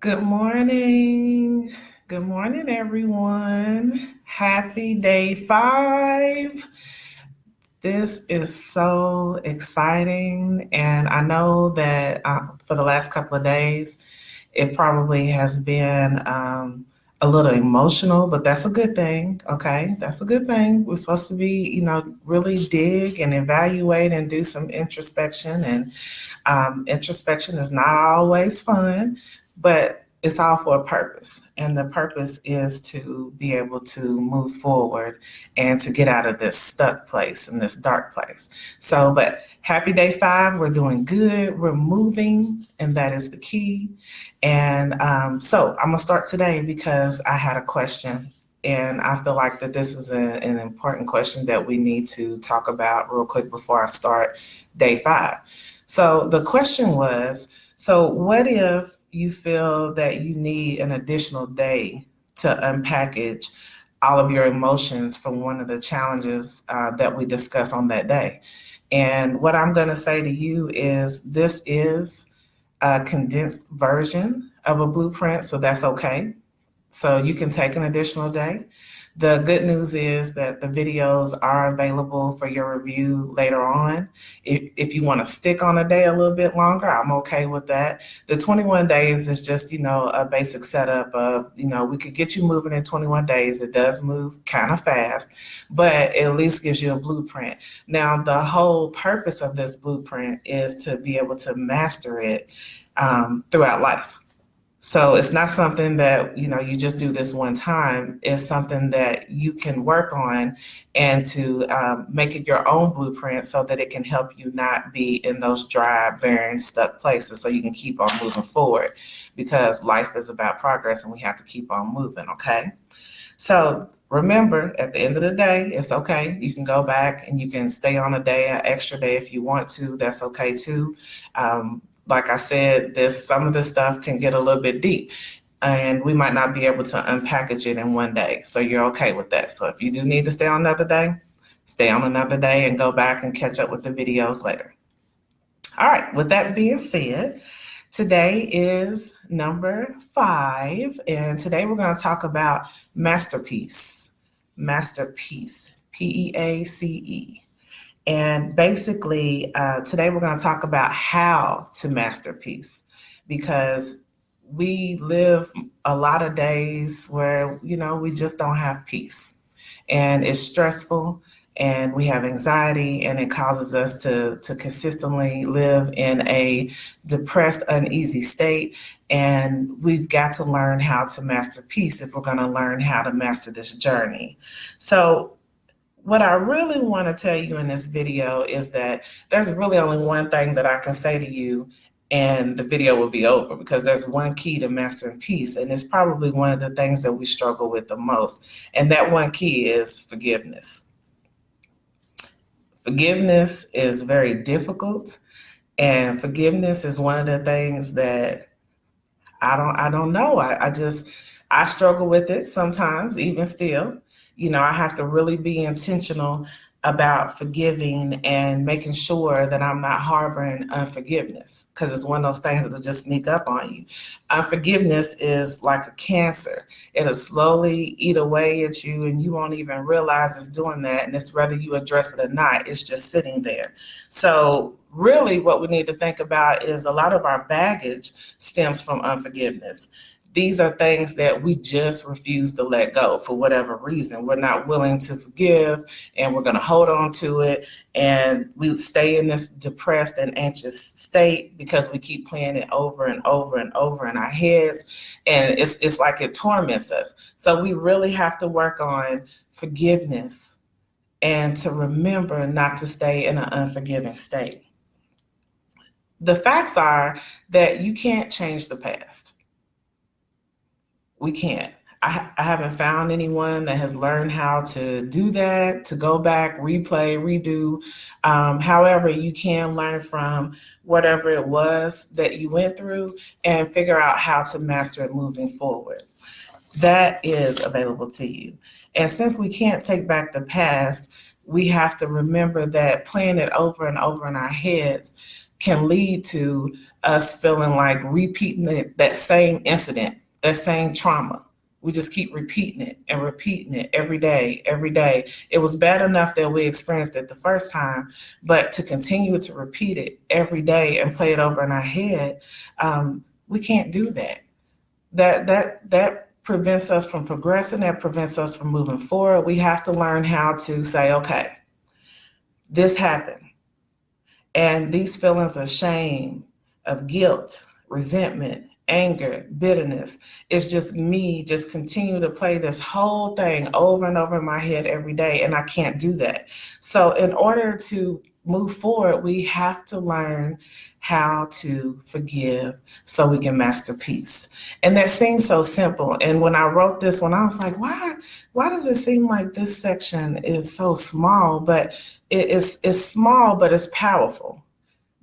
Good morning. Good morning, everyone. Happy day 5. This is so exciting. And I know that for the last couple of days, it probably has been a little emotional, but that's a good thing. Okay. That's a good thing. We're supposed to be, really dig and evaluate and do some introspection. And introspection is not always fun, but it's all for a purpose. And the purpose is to be able to move forward and to get out of this stuck place and this dark place. But happy day 5. We're doing good. We're moving, and that is the key. And I'm going to start today because I had a question. And I feel like that this is an important question that we need to talk about real quick before I start day 5. So the question was, so what if you feel that you need an additional day to unpackage all of your emotions from one of the challenges that we discuss on that day? And what I'm going to say to you is this is a condensed version of a blueprint, so that's okay. So you can take an additional day. The good news is that the videos are available for your review later on. If you want to stick on a day a little bit longer, I'm okay with that. The 21 days is just, a basic setup of, we could get you moving in 21 days. It does move kind of fast, but it at least gives you a blueprint. Now, the whole purpose of this blueprint is to be able to master it throughout life. So it's not something that, you just do this one time. It's something that you can work on and to make it your own blueprint so that it can help you not be in those dry, barren, stuck places so you can keep on moving forward because life is about progress and we have to keep on moving, okay? So remember, at the end of the day, it's okay. You can go back and you can stay on a day, an extra day if you want to. That's okay too. Like I said, some of this stuff can get a little bit deep and we might not be able to unpackage it in one day. So you're okay with that. So if you do need to stay on another day, stay on another day and go back and catch up with the videos later. All right, with that being said, today is number 5, and today we're going to talk about masterpiece. Masterpiece, P-E-A-C-E. And basically, today we're going to talk about how to master peace because we live a lot of days where, we just don't have peace and it's stressful and we have anxiety and it causes us to consistently live in a depressed, uneasy state. And we've got to learn how to master peace if we're going to learn how to master this journey. So what I really want to tell you in this video is that there's really only one thing that I can say to you and the video will be over because there's one key to mastering peace. And it's probably one of the things that we struggle with the most. And that one key is forgiveness. Forgiveness is very difficult. And forgiveness is one of the things that I don't know. I struggle with it sometimes, even still. I have to really be intentional about forgiving and making sure that I'm not harboring unforgiveness because it's one of those things that'll just sneak up on you. Unforgiveness is like a cancer. It'll slowly eat away at you and you won't even realize it's doing that. And it's whether you address it or not, it's just sitting there. So really what we need to think about is a lot of our baggage stems from unforgiveness. These are things that we just refuse to let go for whatever reason. We're not willing to forgive and we're going to hold on to it. And we stay in this depressed and anxious state because we keep playing it over and over and over in our heads. And it's like it torments us. So we really have to work on forgiveness and to remember not to stay in an unforgiving state. The facts are that you can't change the past. We can't. I haven't found anyone that has learned how to do that, to go back, replay, redo. However, you can learn from whatever it was that you went through and figure out how to master it moving forward. That is available to you. And since we can't take back the past, we have to remember that playing it over and over in our heads can lead to us feeling like repeating that same incident, that same trauma. We just keep repeating it and repeating it every day, every day. It was bad enough that we experienced it the first time, but to continue to repeat it every day and play it over in our head, we can't do that. That prevents us from progressing. That prevents us from moving forward. We have to learn how to say, okay, this happened. And these feelings of shame, of guilt, resentment, anger, bitterness, it's just me just continue to play this whole thing over and over in my head every day, and I can't do that. So in order to move forward, we have to learn how to forgive so we can master peace. And that seems so simple. And when I wrote this one, I was like, why does it seem like this section is so small? But it's small, but it's powerful,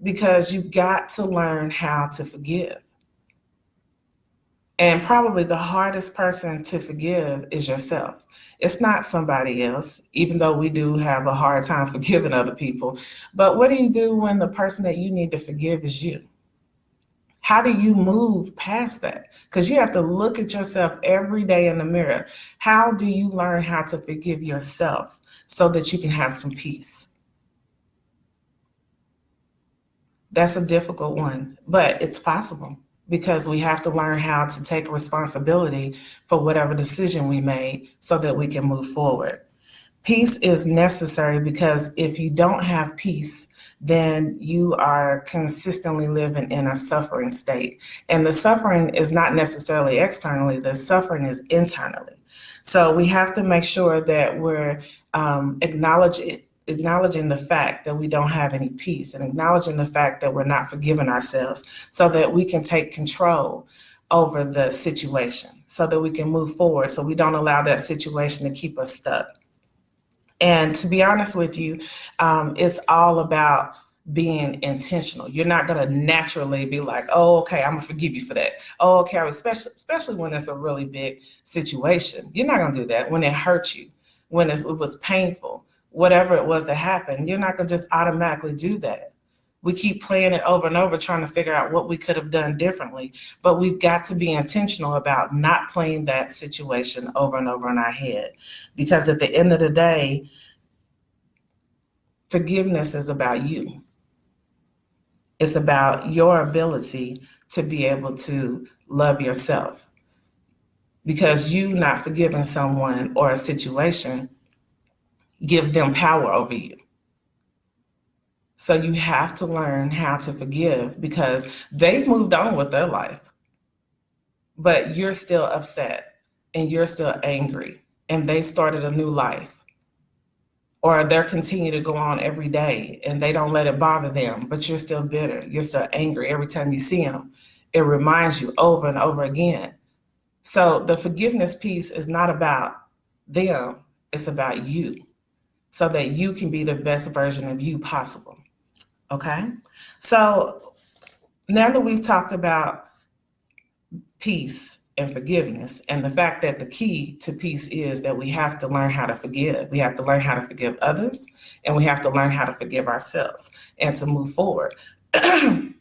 because you've got to learn how to forgive. And probably the hardest person to forgive is yourself. It's not somebody else, even though we do have a hard time forgiving other people. But what do you do when the person that you need to forgive is you? How do you move past that? Because you have to look at yourself every day in the mirror. How do you learn how to forgive yourself so that you can have some peace? That's a difficult one, but it's possible, because we have to learn how to take responsibility for whatever decision we made so that we can move forward. Peace is necessary, because if you don't have peace, then you are consistently living in a suffering state. And the suffering is not necessarily externally, the suffering is internally. So we have to make sure that we're acknowledging the fact that we don't have any peace, and acknowledging the fact that we're not forgiving ourselves, so that we can take control over the situation, so that we can move forward, so we don't allow that situation to keep us stuck. And to be honest with you, it's all about being intentional. You're not going to naturally be like, oh, okay, I'm going to forgive you for that. Oh, okay, especially when it's a really big situation. You're not going to do that when it hurts you, when it was painful, whatever it was that happened. You're not going to just automatically do that. We keep playing it over and over, trying to figure out what we could have done differently. But we've got to be intentional about not playing that situation over and over in our head. Because at the end of the day, forgiveness is about you. It's about your ability to be able to love yourself. Because you not forgiving someone or a situation gives them power over you. So you have to learn how to forgive, because they've moved on with their life, but you're still upset and you're still angry, and they started a new life, or they're continue to go on every day and they don't let it bother them, but you're still bitter. You're still angry every time you see them. It reminds you over and over again. So the forgiveness piece is not about them. It's about you, so that you can be the best version of you possible. Okay, so now that we've talked about peace and forgiveness, and the fact that the key to peace is that we have to learn how to forgive. We have to learn how to forgive others, and we have to learn how to forgive ourselves and to move forward. I'm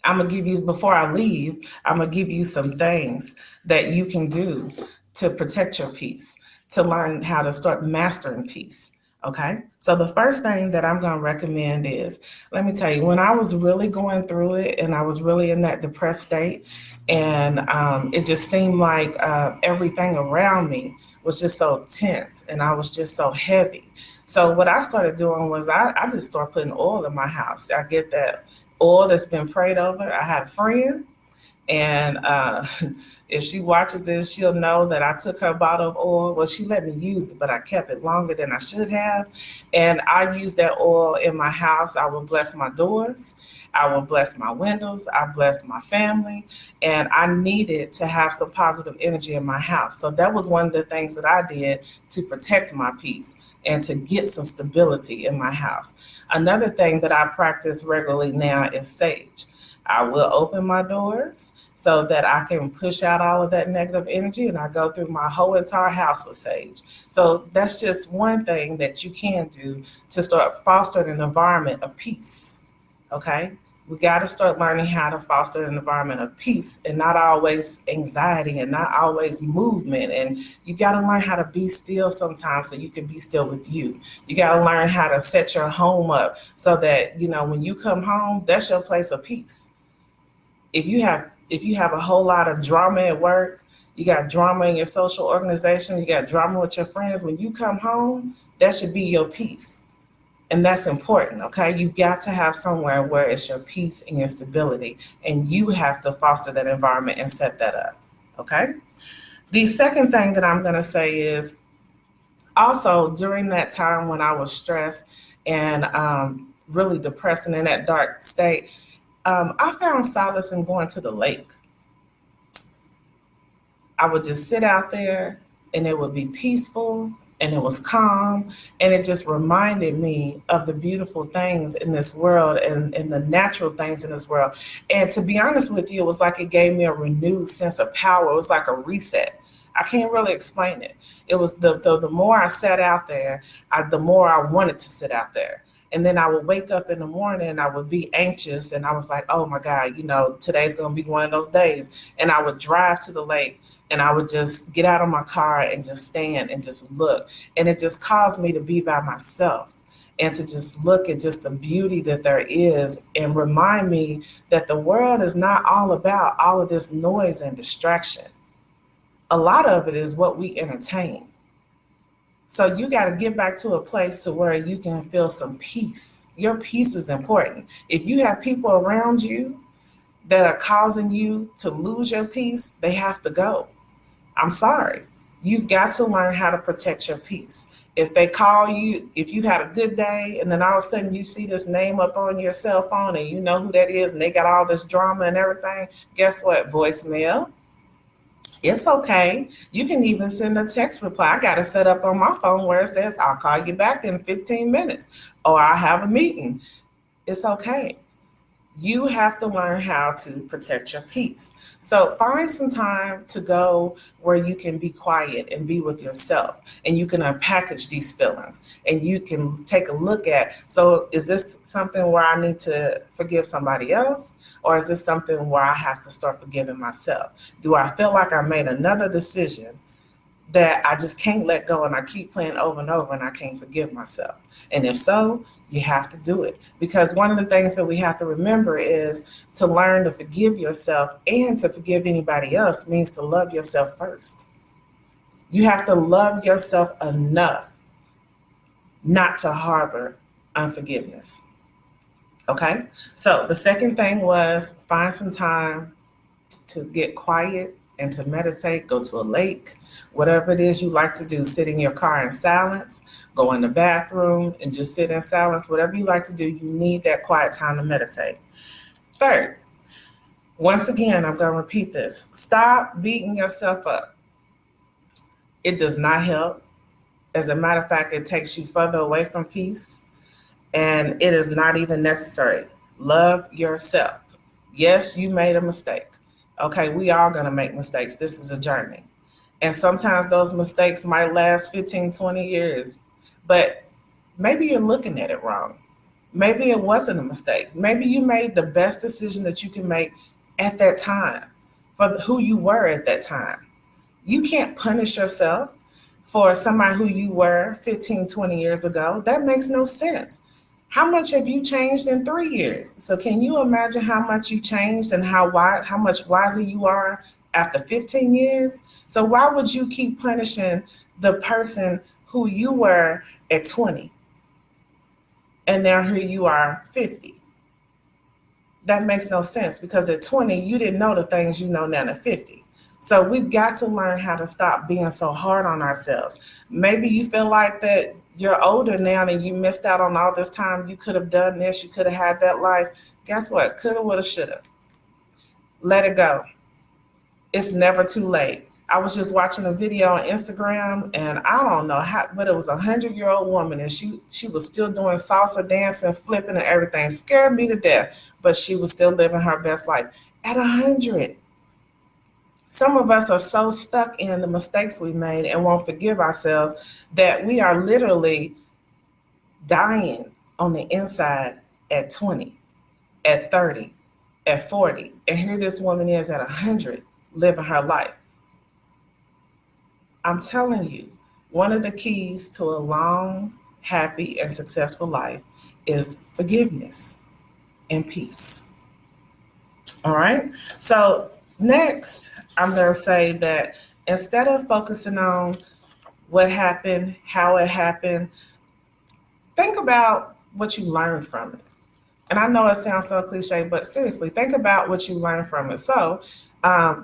going to give you, before I leave, I'm going to give you some things that you can do to protect your peace, to learn how to start mastering peace. Okay, so the first thing that I'm going to recommend is, let me tell you, when I was really going through it and I was really in that depressed state, and it just seemed like everything around me was just so tense and I was just so heavy. So what I started doing was I just started putting oil in my house. I get that oil that's been prayed over. I had a friend, and if she watches this, she'll know that I took her bottle of oil. Well, she let me use it, but I kept it longer than I should have. And I used that oil in my house. I will bless my doors. I will bless my windows. I bless my family. And I needed to have some positive energy in my house. So that was one of the things that I did to protect my peace and to get some stability in my house. Another thing that I practice regularly now is sage. I will open my doors so that I can push out all of that negative energy, and I go through my whole entire house with sage. So that's just one thing that you can do to start fostering an environment of peace, okay? We got to start learning how to foster an environment of peace and not always anxiety and not always movement. And you got to learn how to be still sometimes so you can be still with you. You got to learn how to set your home up so that, when you come home, that's your place of peace. If you have a whole lot of drama at work, you got drama in your social organization, you got drama with your friends, when you come home, that should be your peace. And that's important, okay? You've got to have somewhere where it's your peace and your stability, and you have to foster that environment and set that up, okay? The second thing that I'm going to say is also during that time when I was stressed and really depressed and in that dark state, I found solace in going to the lake. I would just sit out there and it would be peaceful and it was calm, and it just reminded me of the beautiful things in this world and the natural things in this world. And to be honest with you, it was like it gave me a renewed sense of power. It was like a reset. I can't really explain it. It was the more I sat out there, the more I wanted to sit out there. And then I would wake up in the morning and I would be anxious and I was like, oh my God, today's going to be one of those days. And I would drive to the lake and I would just get out of my car and just stand and just look. And it just caused me to be by myself and to just look at just the beauty that there is and remind me that the world is not all about all of this noise and distraction. A lot of it is what we entertain. So you got to get back to a place to where you can feel some peace. Your peace is important. If you have people around you that are causing you to lose your peace, they have to go. I'm sorry. You've got to learn how to protect your peace. If they call you, if you had a good day and then all of a sudden you see this name up on your cell phone and you know who that is and they got all this drama and everything, guess what? Voicemail. It's okay. You can even send a text reply. I got it set up on my phone where it says, I'll call you back in 15 minutes or I'll have a meeting. It's okay. You have to learn how to protect your peace. So find some time to go where you can be quiet and be with yourself and you can unpackage these feelings and you can take a look at, so is this something where I need to forgive somebody else? Or is this something where I have to start forgiving myself? Do I feel like I made another decision that I just can't let go and I keep playing over and over and I can't forgive myself? And if so, you have to do it. Because one of the things that we have to remember is to learn to forgive yourself and to forgive anybody else means to love yourself first. You have to love yourself enough not to harbor unforgiveness. Okay? So the second thing was find some time to get quiet and to meditate, go to a lake, whatever it is you like to do, sit in your car in silence, go in the bathroom and just sit in silence, whatever you like to do, you need that quiet time to meditate. Third, once again, I'm going to repeat this. Stop beating yourself up. It does not help. As a matter of fact, it takes you further away from peace, and it is not even necessary. Love yourself. Yes, you made a mistake. Okay, we are going to make mistakes. This is a journey. And sometimes those mistakes might last 15, 20 years, but maybe you're looking at it wrong. Maybe it wasn't a mistake. Maybe you made the best decision that you can make at that time for who you were at that time. You can't punish yourself for somebody who you were 15, 20 years ago. That makes no sense. How much have you changed in 3 years? So can you imagine how much you changed and how much wiser you are after 15 years? So why would you keep punishing the person who you were at 20 and now here you are 50? That makes no sense because at 20, you didn't know the things you know now at 50. So we've got to learn how to stop being so hard on ourselves. Maybe you feel like that you're older now and you missed out on all this time. You could have done this. You could have had that life. Guess what? Coulda, woulda, shoulda. Let it go. It's never too late. I was just watching a video on Instagram and I don't know how, but it was a 100-year-old woman and she was still doing salsa dancing, flipping and everything. Scared me to death, but she was still living her best life at 100. Some of us are so stuck in the mistakes we made and won't forgive ourselves that we are literally dying on the inside at 20. at 30, at 40, and here this woman is at 100 living her life. I'm telling you, one of the keys to a long, happy, and successful life is forgiveness and peace. All right. So, next, I'm going to say that instead of focusing on what happened, how it happened, think about what you learned from it. And I know it sounds so cliche, but seriously, think about what you learned from it. So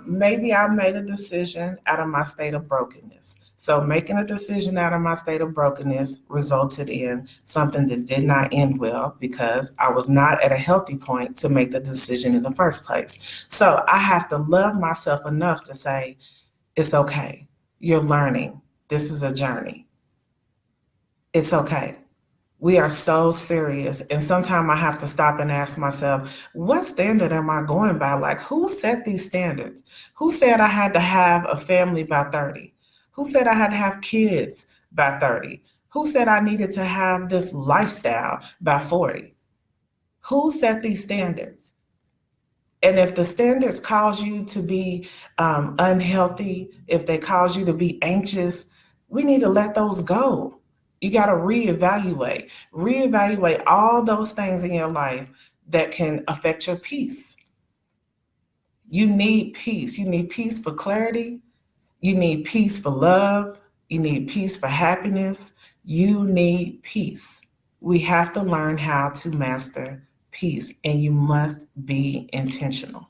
maybe I made a decision out of my state of brokenness. So making a decision out of my state of brokenness resulted in something that did not end well because I was not at a healthy point to make the decision in the first place. So I have to love myself enough to say, it's okay. You're learning. This is a journey. It's okay. We are so serious. And sometimes I have to stop and ask myself, what standard am I going by? Like, who set these standards? Who said I had to have a family by 30? Who said I had to have kids by 30? Who said I needed to have this lifestyle by 40? Who set these standards? And if the standards cause you to be unhealthy, if they cause you to be anxious, we need to let those go. You got to reevaluate all those things in your life that can affect your peace. You need peace. You need peace for clarity. You need peace for love. You need peace for happiness. You need peace. We have to learn how to master peace, and you must be intentional.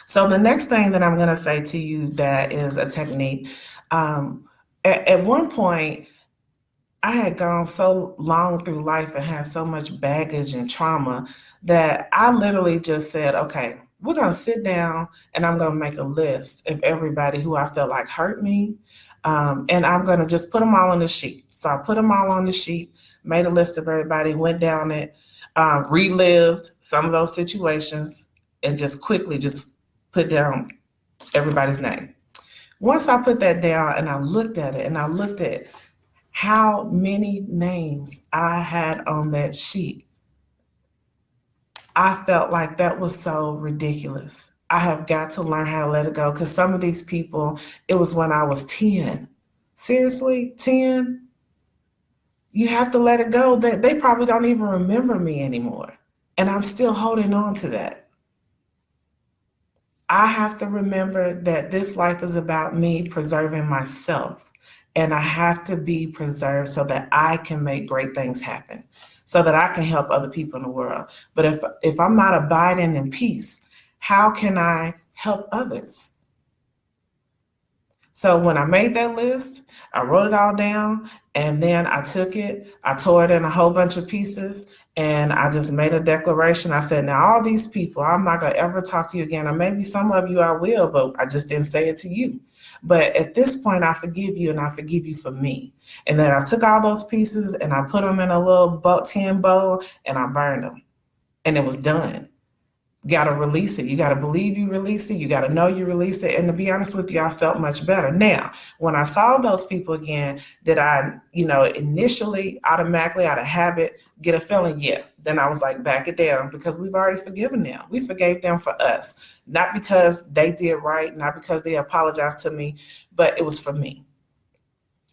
So the next thing that I'm going to say to you that is a technique, at one point, I had gone so long through life and had so much baggage and trauma that I literally just said, okay, we're going to sit down and I'm going to make a list of everybody who I felt like hurt me. And I'm going to just put them all on the sheet. So I put them all on the sheet, made a list of everybody, went down it, relived some of those situations, and just quickly just put down everybody's name. Once I put that down and I looked at it and I looked at how many names I had on that sheet, I felt like that was so ridiculous. I have got to learn how to let it go because some of these people, it was when I was 10. Seriously, 10? You have to let it go. They probably don't even remember me anymore. And I'm still holding on to that. I have to remember that this life is about me preserving myself. And I have to be preserved so that I can make great things happen, so that I can help other people in the world. But if I'm not abiding in peace, how can I help others? So when I made that list, I wrote it all down, and then I took it, I tore it in a whole bunch of pieces, and I just made a declaration. I said, now all these people, I'm not going to ever talk to you again. Or maybe some of you I will, but I just didn't say it to you. But at this point, I forgive you, and I forgive you for me. And then I took all those pieces and I put them in a little tin bowl and I burned them. And it was done. Got to release it. You got to believe you released it. You got to know you released it. And to be honest with you, I felt much better. Now, when I saw those people again, did I, initially, automatically, out of habit, get a feeling? Yeah. Then I was like, back it down because we've already forgiven them. We forgave them for us, not because they did right, not because they apologized to me, but it was for me.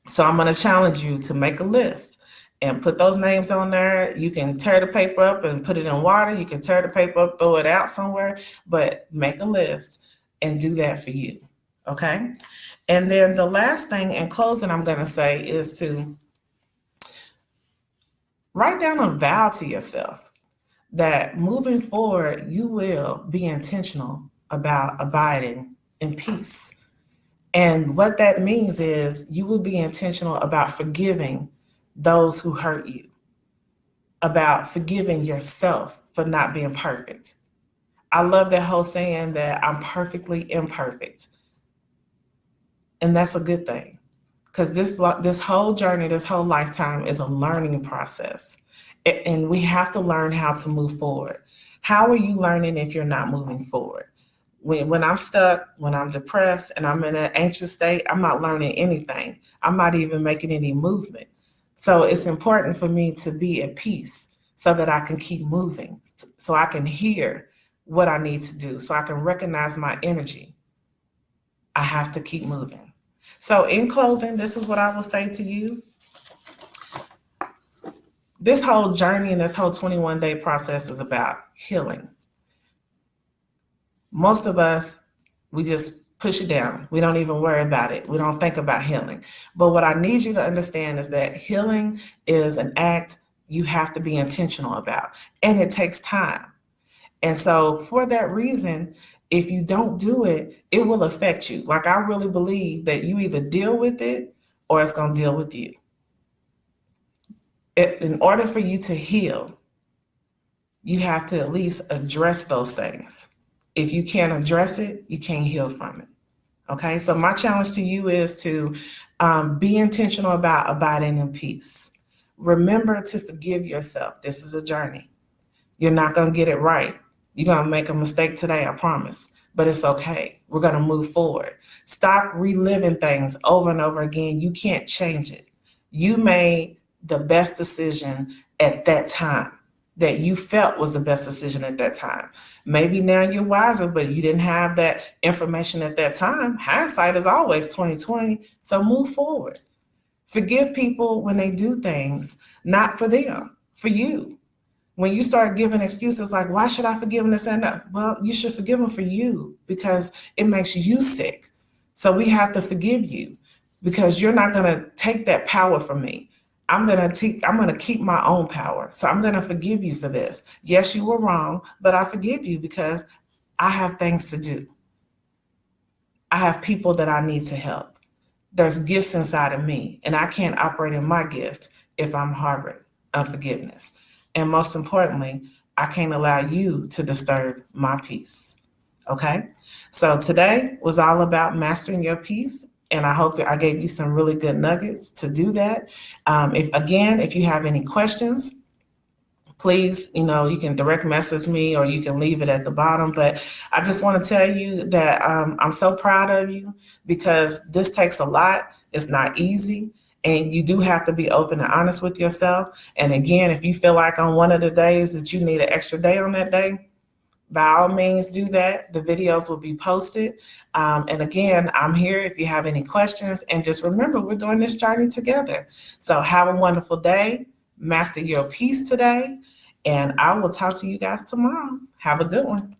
So I'm going to challenge you to make a list and put those names on there. You can tear the paper up and put it in water. You can tear the paper up, throw it out somewhere, but make a list and do that for you. Okay. And then the last thing in closing I'm going to say is to write down a vow to yourself that moving forward, you will be intentional about abiding in peace. And what that means is you will be intentional about forgiving those who hurt you, about forgiving yourself for not being perfect. I love that whole saying that I'm perfectly imperfect. And that's a good thing because this whole journey, this whole lifetime is a learning process. And we have to learn how to move forward. How are you learning if you're not moving forward? When I'm stuck, when I'm depressed and I'm in an anxious state, I'm not learning anything. I'm not even making any movement. So it's important for me to be at peace so that I can keep moving, so I can hear what I need to do, so I can recognize my energy. I have to keep moving. So in closing, this is what I will say to you. This whole journey and this whole 21-day process is about healing. Most of us, we just push it down. We don't even worry about it. We don't think about healing. But what I need you to understand is that healing is an act you have to be intentional about, and it takes time. And so for that reason, if you don't do it, it will affect you. Like, I really believe that you either deal with it or it's going to deal with you. In order for you to heal, you have to at least address those things. If you can't address it, you can't heal from it. Okay, so my challenge to you is to be intentional about abiding in peace. Remember to forgive yourself. This is a journey. You're not going to get it right. You're going to make a mistake today, I promise. But it's okay. We're going to move forward. Stop reliving things over and over again. You can't change it. You made the best decision at that time that you felt was the best decision at that time. Maybe now you're wiser, but you didn't have that information at that time. Hindsight is always 2020. So move forward. Forgive people when they do things, not for them, for you. When you start giving excuses like, why should I forgive them this and that? Well, you should forgive them for you because it makes you sick. So we have to forgive you because you're not going to take that power from me. I'm going to keep my own power. So I'm going to forgive you for this. Yes, you were wrong, but I forgive you because I have things to do. I have people that I need to help. There's gifts inside of me, and I can't operate in my gift if I'm harboring unforgiveness. And most importantly, I can't allow you to disturb my peace. Okay? So today was all about mastering your peace. And I hope I gave you some really good nuggets to do that. If you have any questions, please, you can direct message me or you can leave it at the bottom. But I just want to tell you that I'm so proud of you because this takes a lot. It's not easy. And you do have to be open and honest with yourself. And again, if you feel like on one of the days that you need an extra day on that day, by all means do that. The videos will be posted. And again, I'm here if you have any questions. And just remember, we're doing this journey together. So have a wonderful day. Master your peace today. And I will talk to you guys tomorrow. Have a good one.